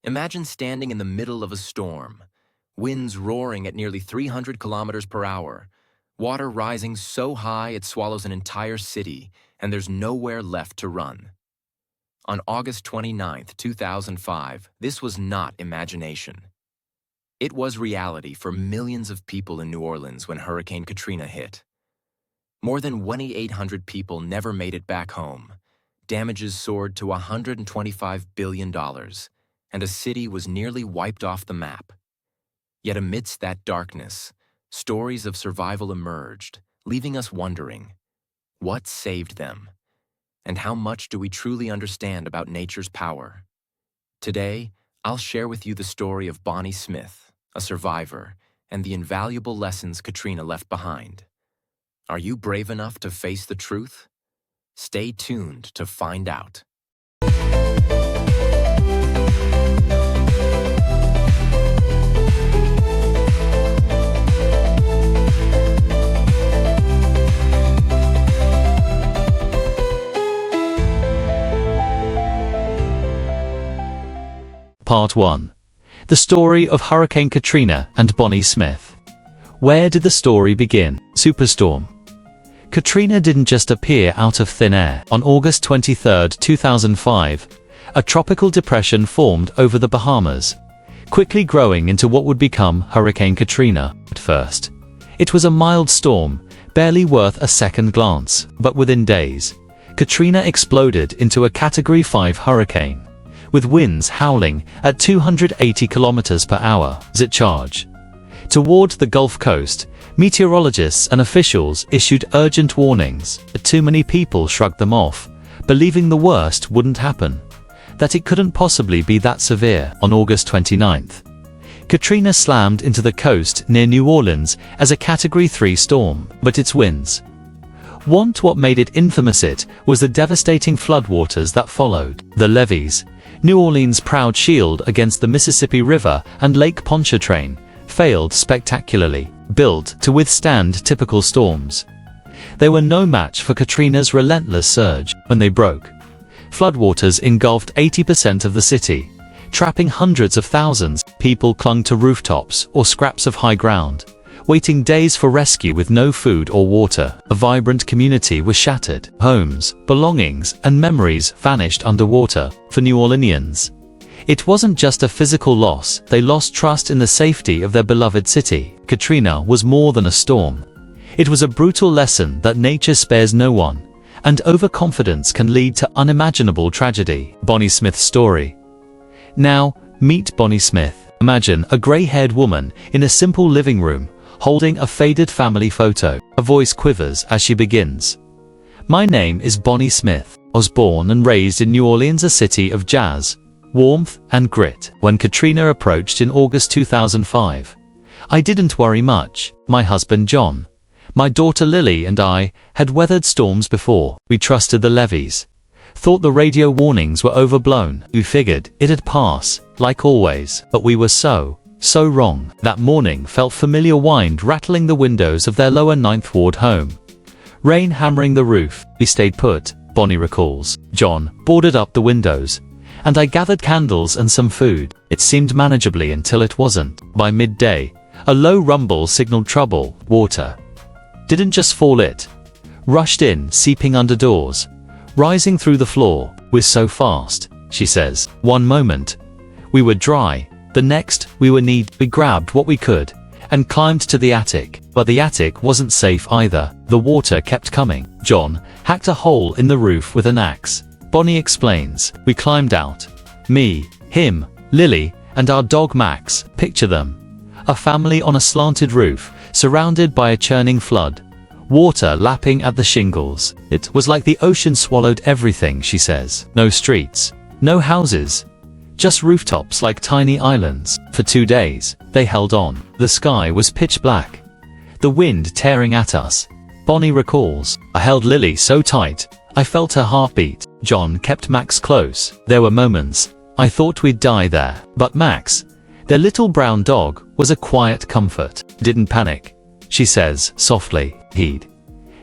Imagine standing in the middle of a storm, winds roaring at nearly 300 kilometers per hour, water rising so high it swallows an entire city, and there's nowhere left to run. On August 29, 2005, this was not imagination. It was reality for millions of people in New Orleans when Hurricane Katrina hit. More than 2,800 people never made it back home. Damages soared to $125 billion, and a city was nearly wiped off the map. Yet amidst that darkness, stories of survival emerged, leaving us wondering, what saved them? And how much do we truly understand about nature's power? Today, I'll share with you the story of Bonnie Smith, a survivor, and the invaluable lessons Katrina left behind. Are you brave enough to face the truth? Stay tuned to find out. Part 1. The story of Hurricane Katrina and Bonnie Smith. Where did the story begin? Superstorm. Katrina didn't just appear out of thin air. On August 23, 2005, a tropical depression formed over the Bahamas, quickly growing into what would become Hurricane Katrina. At first, it was a mild storm, barely worth a second glance, but within days, Katrina exploded into a Category 5 hurricane, with winds howling at 280 kilometers per hour as it charged toward the Gulf Coast. Meteorologists and officials issued urgent warnings, but too many people shrugged them off, believing the worst wouldn't happen, that it couldn't possibly be that severe. On August 29th, Katrina slammed into the coast near New Orleans as a Category 3 storm, but its winds weren't what made it infamous. It was the devastating floodwaters that followed. The levees, New Orleans' proud shield against the Mississippi River and Lake Pontchartrain, failed spectacularly, built to withstand typical storms. They were no match for Katrina's relentless surge. When they broke, floodwaters engulfed 80% of the city, trapping hundreds of thousands. People clung to rooftops or scraps of high ground, waiting days for rescue with no food or water. A vibrant community was shattered. Homes, belongings, and memories vanished underwater. For New Orleanians, it wasn't just a physical loss. They lost trust in the safety of their beloved city. Katrina was more than a storm. It was a brutal lesson that nature spares no one, and overconfidence can lead to unimaginable tragedy. Bonnie Smith's story. Now, meet Bonnie Smith. Imagine a gray-haired woman in a simple living room, holding a faded family photo. Her voice quivers as she begins. My name is Bonnie Smith. I was born and raised in New Orleans, a city of jazz, warmth, and grit. When Katrina approached in August 2005, I didn't worry much. My husband John, my daughter Lily, and I had weathered storms before. We trusted the levees, thought the radio warnings were overblown. We figured it'd pass, like always. But we were so wrong. That morning felt familiar. Wind rattling the windows of their lower Ninth Ward home, rain hammering the roof. We stayed put, Bonnie recalls. John boarded up the windows, and I gathered candles and some food. It seemed manageably until it wasn't. By midday, a low rumble signaled trouble. Water didn't just fall, it rushed in, seeping under doors, rising through the floor. We're so fast, she says. One moment, we were dry. The next, we were knee. We grabbed what we could and climbed to the attic. But the attic wasn't safe either. The water kept coming. John hacked a hole in the roof with an axe. Bonnie explains. We climbed out. Me, him, Lily, and our dog Max. Picture them. A family on a slanted roof, surrounded by a churning flood. Water lapping at the shingles. It was like the ocean swallowed everything, she says. No streets, no houses, just rooftops like tiny islands. For 2 days, they held on. The sky was pitch black, the wind tearing at us. Bonnie recalls. I held Lily so tight, I felt her heartbeat. John kept Max close. There were moments I thought we'd die there. But Max, their little brown dog, was a quiet comfort. Didn't panic, she says softly. He'd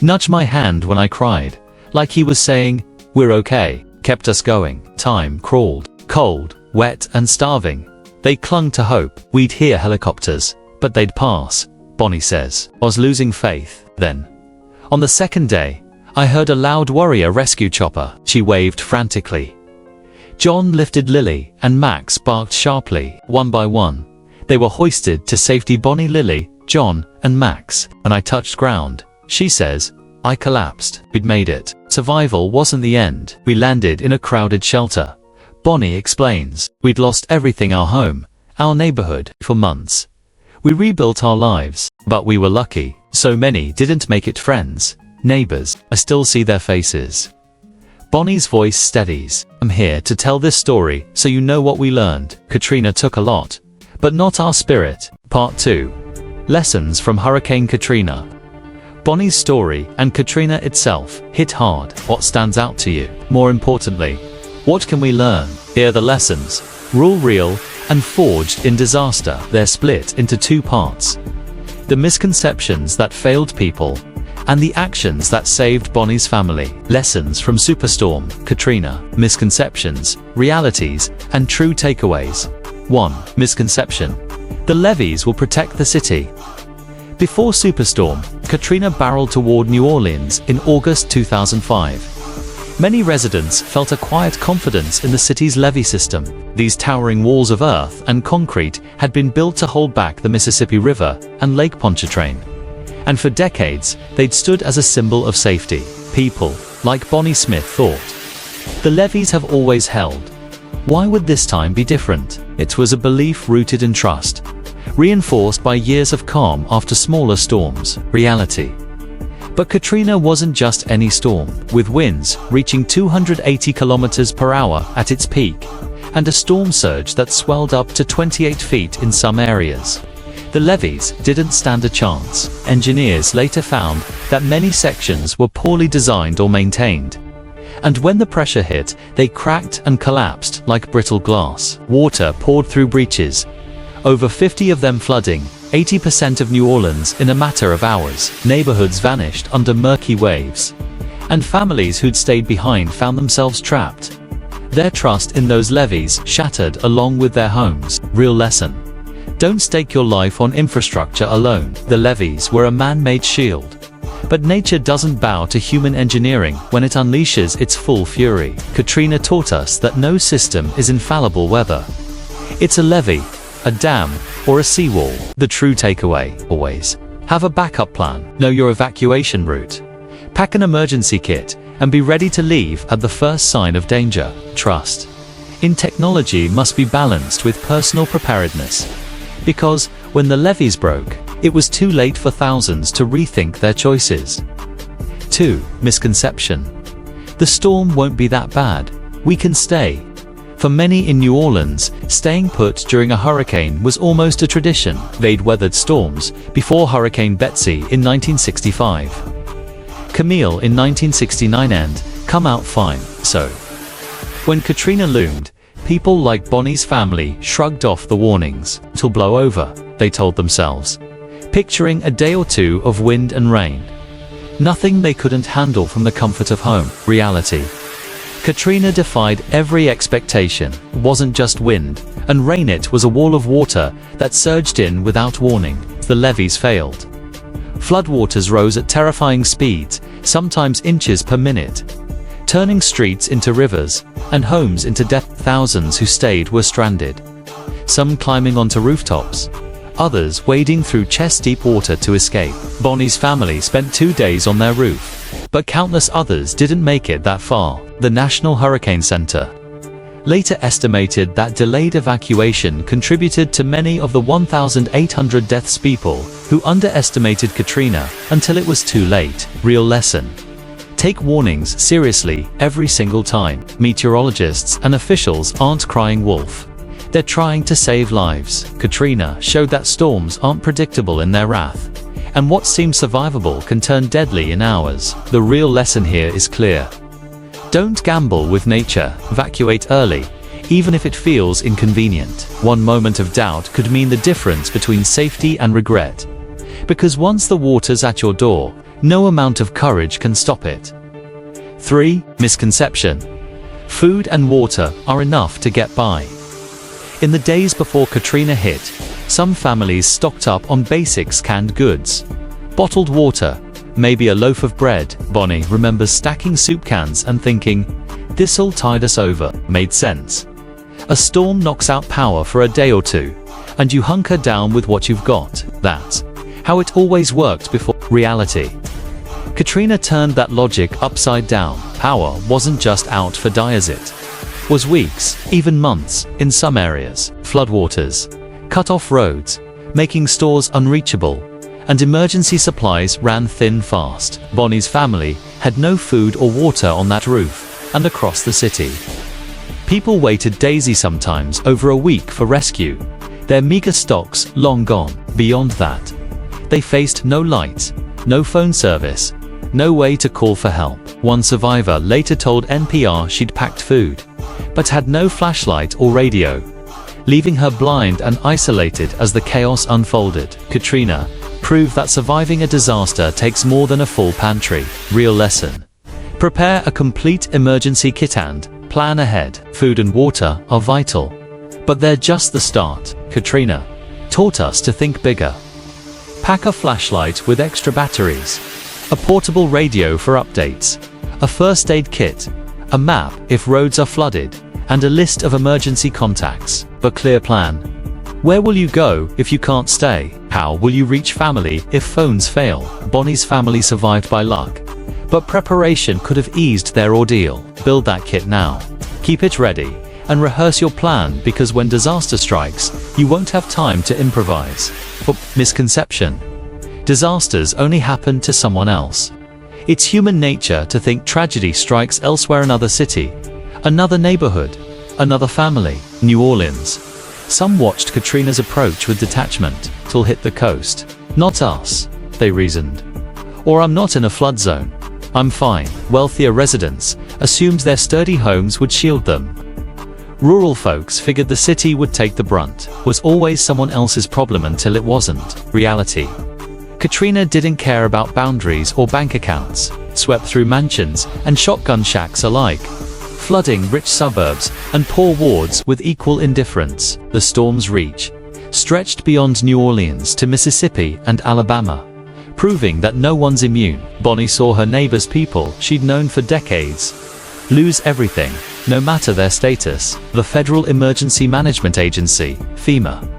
nudge my hand when I cried, like he was saying, we're okay. Kept us going. Time crawled. Cold wet and starving. They clung to hope. We'd hear helicopters, but they'd pass, Bonnie says. I was losing faith then. On the second day, I heard a loud warrior rescue chopper. She waved frantically. John lifted Lily, and Max barked sharply. One by one, they were hoisted to safety. Bonnie, Lily, John, and Max. And I touched ground, she says. I collapsed. We'd made it. Survival wasn't the end. We landed in a crowded shelter. Bonnie explains. We'd lost everything, our home, our neighborhood, for months. We rebuilt our lives, but we were lucky. So many didn't make it friends, neighbors. I still see their faces. Bonnie's voice steadies. I'm here to tell this story so you know what we learned. Katrina took a lot, but not our spirit. Part 2. Lessons from Hurricane Katrina. Bonnie's story and Katrina itself hit hard. What stands out to you? More importantly, what can we learn? Here are the lessons, raw, real, and forged in disaster. They're split into two parts. The misconceptions that failed people, and the actions that saved Bonnie's family. Lessons from Superstorm Katrina. Misconceptions, realities, and true takeaways. 1. Misconception. The levees will protect the city. Before Superstorm Katrina barreled toward New Orleans in August 2005. Many residents felt a quiet confidence in the city's levee system. These towering walls of earth and concrete had been built to hold back the Mississippi River and Lake Pontchartrain. And for decades, they'd stood as a symbol of safety. People, like Bonnie Smith, thought, the levees have always held. Why would this time be different? It was a belief rooted in trust, reinforced by years of calm after smaller storms. Reality. But Katrina wasn't just any storm, with winds reaching 280 kilometers per hour at its peak, and a storm surge that swelled up to 28 feet in some areas. The levees didn't stand a chance. Engineers later found that many sections were poorly designed or maintained. And when the pressure hit, they cracked and collapsed like brittle glass. Water poured through breaches, over 50 of them flooding 80% of New Orleans in a matter of hours. Neighborhoods vanished under murky waves, and families who'd stayed behind found themselves trapped. Their trust in those levees shattered along with their homes. Real lesson. Don't stake your life on infrastructure alone. The levees were a man-made shield, but nature doesn't bow to human engineering when it unleashes its full fury. Katrina taught us that no system is infallible, whether it's a levee, a dam, or a seawall. The true takeaway: always have a backup plan, know your evacuation route, pack an emergency kit, and be ready to leave at the first sign of danger. Trust in technology must be balanced with personal preparedness, because when the levees broke, it was too late for thousands to rethink their choices. 2. Misconception. The storm won't be that bad. We can stay. For many in New Orleans, staying put during a hurricane was almost a tradition. They'd weathered storms before Hurricane Betsy in 1965, Camille in 1969, and come out fine. So, when Katrina loomed, people like Bonnie's family shrugged off the warnings. It'll blow over, they told themselves, picturing a day or two of wind and rain. Nothing they couldn't handle from the comfort of home. Reality. Katrina defied every expectation. It wasn't just wind and rain, it was a wall of water that surged in without warning. The levees failed. Floodwaters rose at terrifying speeds, sometimes inches per minute, turning streets into rivers and homes into death. Thousands who stayed were stranded, some climbing onto rooftops, others wading through chest-deep water to escape. Bonnie's family spent 2 days on their roof, but countless others didn't make it that far. The National Hurricane Center later estimated that delayed evacuation contributed to many of the 1,800 deaths. People who underestimated Katrina until it was too late. Real lesson. Take warnings seriously every single time. Meteorologists and officials aren't crying wolf. They're trying to save lives. Katrina showed that storms aren't predictable in their wrath, and what seems survivable can turn deadly in hours. The real lesson here is clear. Don't gamble with nature. Evacuate early, even if it feels inconvenient. One moment of doubt could mean the difference between safety and regret. Because once the water's at your door, no amount of courage can stop it. 3. Misconception. Food and water are enough to get by. In the days before Katrina hit, some families stocked up on basics: canned goods, bottled water, maybe a loaf of bread. Bonnie remembers stacking soup cans and thinking, "This'll tide us over." Made sense. A storm knocks out power for a day or two, and you hunker down with what you've got. That's how it always worked before. Reality. Katrina turned that logic upside down. Power wasn't just out for days, it was weeks, even months, in some areas. Floodwaters cut off roads, making stores unreachable, and emergency supplies ran thin fast. Bonnie's family had no food or water on that roof, and across the city, people waited days, sometimes over a week, for rescue, their meager stocks long gone. Beyond that, they faced no light, no phone service, no way to call for help. One survivor later told NPR she'd packed food, but had no flashlight or radio, leaving her blind and isolated as the chaos unfolded. Katrina proved that surviving a disaster takes more than a full pantry. Real lesson. Prepare a complete emergency kit and plan ahead. Food and water are vital, but they're just the start. Katrina taught us to think bigger. Pack a flashlight with extra batteries, a portable radio for updates, a first aid kit, a map if roads are flooded, and a list of emergency contacts. But clear plan. Where will you go if you can't stay? How will you reach family if phones fail? Bonnie's family survived by luck, but preparation could have eased their ordeal. Build that kit now. Keep it ready and rehearse your plan, because when disaster strikes, you won't have time to improvise. But misconception. Disasters only happen to someone else. It's human nature to think tragedy strikes elsewhere: another city, another neighborhood, another family. New Orleans. Some watched Katrina's approach with detachment till hit the coast. Not us, they reasoned. Or I'm not in a flood zone. I'm fine. Wealthier residents assumed their sturdy homes would shield them. Rural folks figured the city would take the brunt. Was always someone else's problem until it wasn't. Reality. Katrina didn't care about boundaries or bank accounts, swept through mansions and shotgun shacks alike, flooding rich suburbs and poor wards with equal indifference. The storm's reach stretched beyond New Orleans to Mississippi and Alabama, proving that no one's immune. Bonnie saw her neighbors, people she'd known for decades, lose everything, no matter their status. The Federal Emergency Management Agency, FEMA,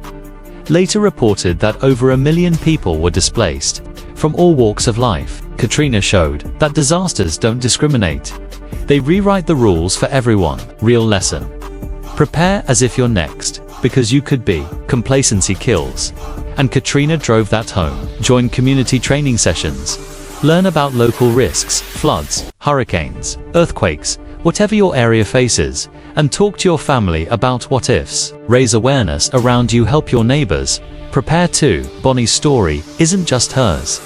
later reported that over 1 million people were displaced from all walks of life. Katrina showed that disasters don't discriminate. They rewrite the rules for everyone. Real lesson. Prepare as if you're next, because you could be. Complacency kills. And Katrina drove that home. Join community training sessions. Learn about local risks, floods, hurricanes, earthquakes, whatever your area faces, and talk to your family about what ifs. Raise awareness around you, help your neighbors. Prepare too. Bonnie's story isn't just hers.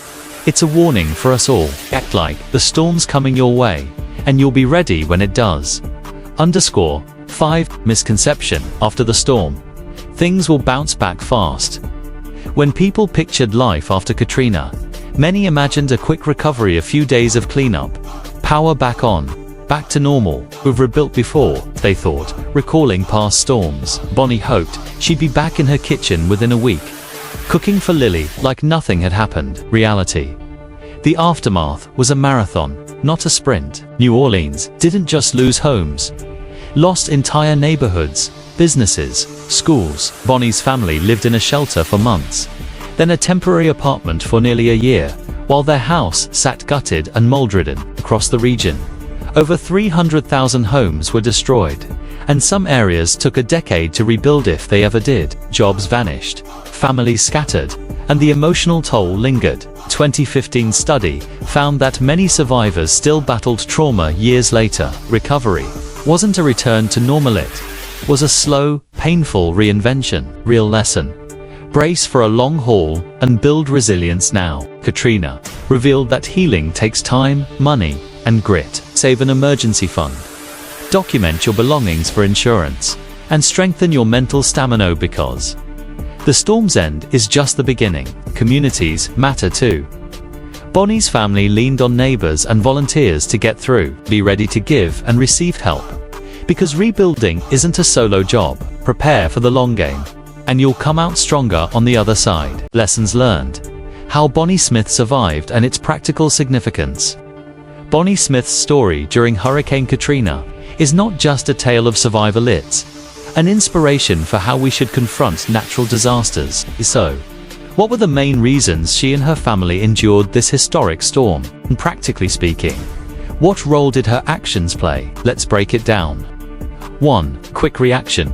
It's a warning for us all. Act like the storm's coming your way, and you'll be ready when it does. _5 Misconception. After the storm, things will bounce back fast. When people pictured life after Katrina, many imagined a quick recovery, a few days of cleanup, power back on, back to normal. We've rebuilt before, they thought, recalling past storms. Bonnie hoped she'd be back in her kitchen within a week, cooking for Lily like nothing had happened. Reality. The aftermath was a marathon, not a sprint. New Orleans didn't just lose homes, lost entire neighborhoods, businesses, schools. Bonnie's family lived in a shelter for months, then a temporary apartment for nearly a year, while their house sat gutted and mold-ridden. Across the region, over 300,000 homes were destroyed, and some areas took a decade to rebuild if they ever did. Jobs vanished, families scattered, and the emotional toll lingered. 2015 study found that many survivors still battled trauma years later. Recovery wasn't a return to normal, it was a slow, painful reinvention. Real lesson. Brace for a long haul and build resilience now. Katrina revealed that healing takes time, money, and grit. Save an emergency fund. Document your belongings for insurance, and strengthen your mental stamina, because the storm's end is just the beginning. Communities matter too. Bonnie's family leaned on neighbors and volunteers to get through. Be ready to give and receive help, Because rebuilding isn't a solo job. Prepare for the long game, and you'll come out stronger on the other side. Lessons learned. How Bonnie Smith survived and its practical significance. Bonnie Smith's story during Hurricane Katrina is not just a tale of survival, it's an inspiration for how we should confront natural disasters. So, what were the main reasons she and her family endured this historic storm? And practically speaking, what role did her actions play? Let's break it down. 1. Quick reaction.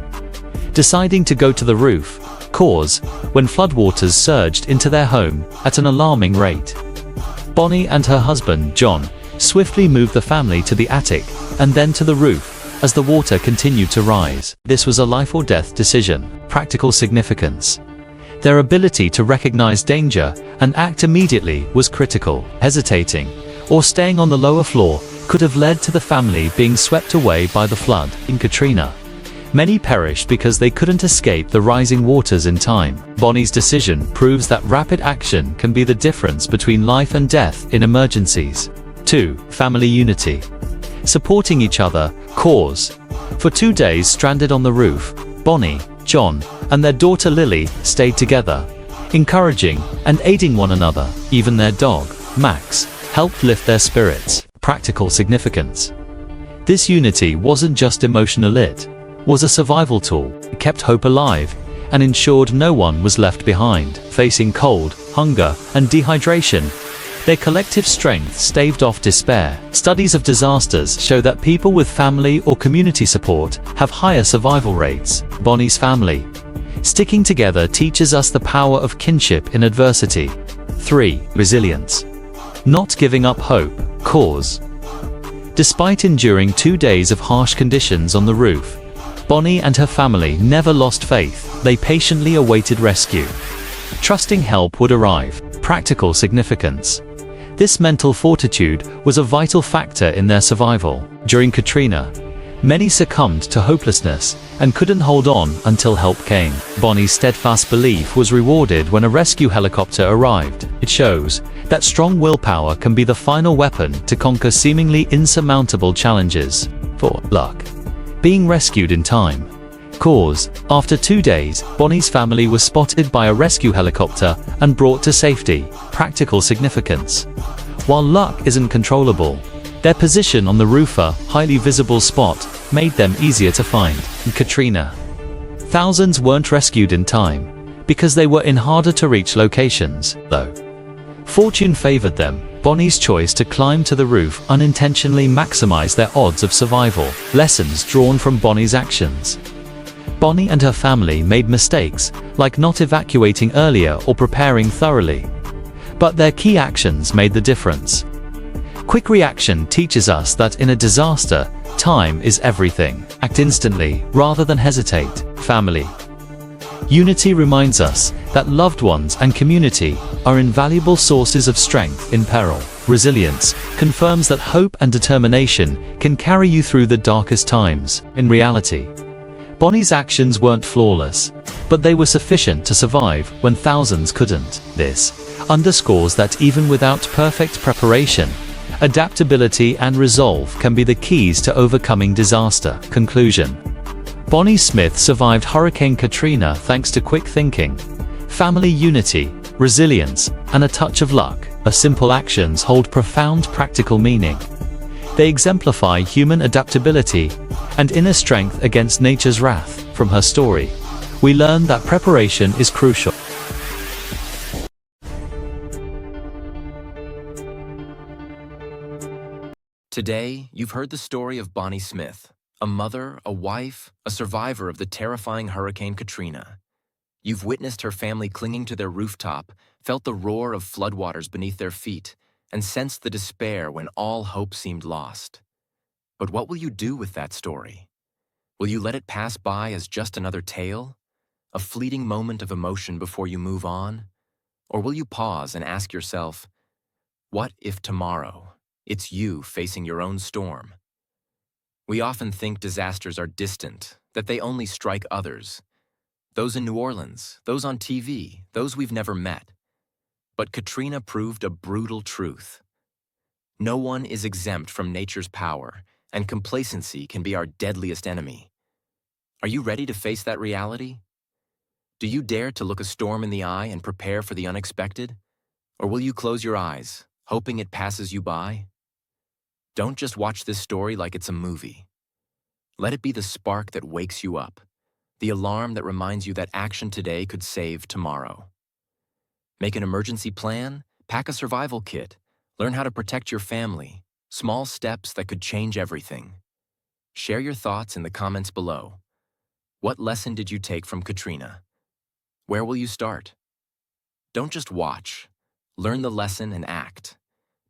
Deciding to go to the roof. Cause, when floodwaters surged into their home at an alarming rate. Bonnie and her husband, John, swiftly moved the family to the attic and then to the roof as the water continued to rise. This was a life or death decision. Practical significance. Their ability to recognize danger and act immediately was critical. Hesitating or staying on the lower floor could have led to the family being swept away by the flood. In Katrina, many perished because they couldn't escape the rising waters in time. Bonnie's decision proves that rapid action can be the difference between life and death in emergencies. 2. Family unity. Supporting each other. Cause. For 2 days stranded on the roof, Bonnie, John, and their daughter Lily stayed together, encouraging and aiding one another. Even their dog, Max, helped lift their spirits. Practical significance. This unity wasn't just emotional, it was a survival tool. It kept hope alive and ensured no one was left behind. Facing cold, hunger, and dehydration, their collective strength staved off despair. Studies of disasters show that people with family or community support have higher survival rates. Bonnie's family sticking together teaches us the power of kinship in adversity. 3. Resilience. Not giving up hope. Cause. Despite enduring 2 days of harsh conditions on the roof, Bonnie and her family never lost faith. They patiently awaited rescue, trusting help would arrive. Practical significance. This mental fortitude was a vital factor in their survival. During Katrina, many succumbed to hopelessness and couldn't hold on until help came. Bonnie's steadfast belief was rewarded when a rescue helicopter arrived. It shows that strong willpower can be the final weapon to conquer seemingly insurmountable challenges. 4. Luck. Being rescued in time. Cause. After 2 days, Bonnie's family was spotted by a rescue helicopter and brought to safety. Practical significance. While luck isn't controllable, their position on the roof, a highly visible spot, made them easier to find. In Katrina, thousands weren't rescued in time because they were in harder to reach locations. Though fortune favored them, Bonnie's choice to climb to the roof unintentionally maximized their odds of survival. Lessons drawn from Bonnie's actions. Bonnie and her family made mistakes, like not evacuating earlier or preparing thoroughly. But their key actions made the difference. Quick reaction teaches us that in a disaster, time is everything. Act instantly, rather than hesitate. Family unity reminds us that loved ones and community are invaluable sources of strength in peril. Resilience confirms that hope and determination can carry you through the darkest times. In reality, Bonnie's actions weren't flawless, but they were sufficient to survive when thousands couldn't. This underscores that even without perfect preparation, adaptability and resolve can be the keys to overcoming disaster. Conclusion. Bonnie Smith survived Hurricane Katrina thanks to quick thinking, family unity, resilience, and a touch of luck. Her simple actions hold profound practical meaning. They exemplify human adaptability and inner strength against nature's wrath. From her story, we learn that preparation is crucial. Today, you've heard the story of Bonnie Smith, a mother, a wife, a survivor of the terrifying Hurricane Katrina. You've witnessed her family clinging to their rooftop, felt the roar of floodwaters beneath their feet, and sensed the despair when all hope seemed lost. But what will you do with that story? Will you let it pass by as just another tale? A fleeting moment of emotion before you move on? Or will you pause and ask yourself, what if tomorrow it's you facing your own storm? We often think disasters are distant, that they only strike others. Those in New Orleans, those on TV, those we've never met. But Katrina proved a brutal truth. No one is exempt from nature's power, and complacency can be our deadliest enemy. Are you ready to face that reality? Do you dare to look a storm in the eye and prepare for the unexpected? Or will you close your eyes, hoping it passes you by? Don't just watch this story like it's a movie. Let it be the spark that wakes you up, the alarm that reminds you that action today could save tomorrow. Make an emergency plan, pack a survival kit, learn how to protect your family, small steps that could change everything. Share your thoughts in the comments below. What lesson did you take from Katrina? Where will you start? Don't just watch. Learn the lesson and act.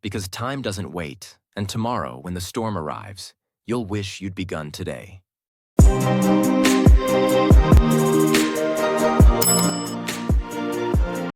Because time doesn't wait, and tomorrow, when the storm arrives, you'll wish you'd begun today.